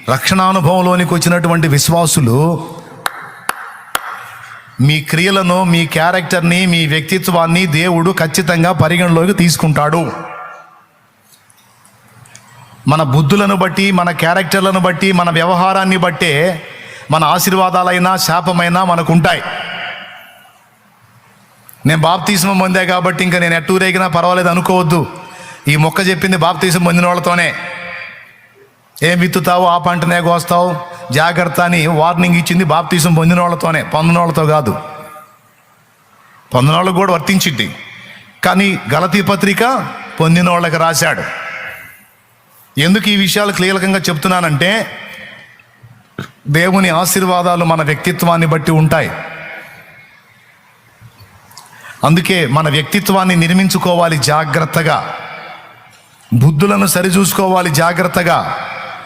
రక్షణానుభవంలోనికి వచ్చినటువంటి విశ్వాసులు మీ క్రియలను, మీ క్యారెక్టర్ని, మీ వ్యక్తిత్వాన్ని దేవుడు ఖచ్చితంగా పరిగణలోకి తీసుకుంటాడు. మన బుద్ధులను బట్టి, మన క్యారెక్టర్లను బట్టి, మన వ్యవహారాన్ని బట్టే మన ఆశీర్వాదాలైనా శాపమైనా మనకు ఉంటాయి. నేను బాప్తిస్మం పొందా కాబట్టి ఇంకా నేను ఎట్టూరేగినా పర్వాలేదు అనుకోవద్దు. ఈ మొక్క చెప్పింది బాప్తిస్మం పొందిన వాళ్ళతోనే. ఏం విత్తుతావు ఆ పంటనే కోస్తావు, జాగ్రత్త అని వార్నింగ్ ఇచ్చింది బాప్తిస్మం పొందిన వాళ్ళతోనే, పొందిన వాళ్ళతో కాదు. పొందిన వాళ్ళకు కూడా వర్తించింది, కానీ గలతీ పత్రిక పొందిన వాళ్ళకి రాశాడు. ఎందుకు ఈ విషయాలు క్లియర్గా చెప్తున్నానంటే, దేవుని ఆశీర్వాదాలు మన వ్యక్తిత్వాన్ని బట్టి ఉంటాయి. అందుకే మన వ్యక్తిత్వాన్ని నిర్మించుకోవాలి జాగ్రత్తగా, బుద్ధులను సరిచూసుకోవాలి జాగ్రత్తగా.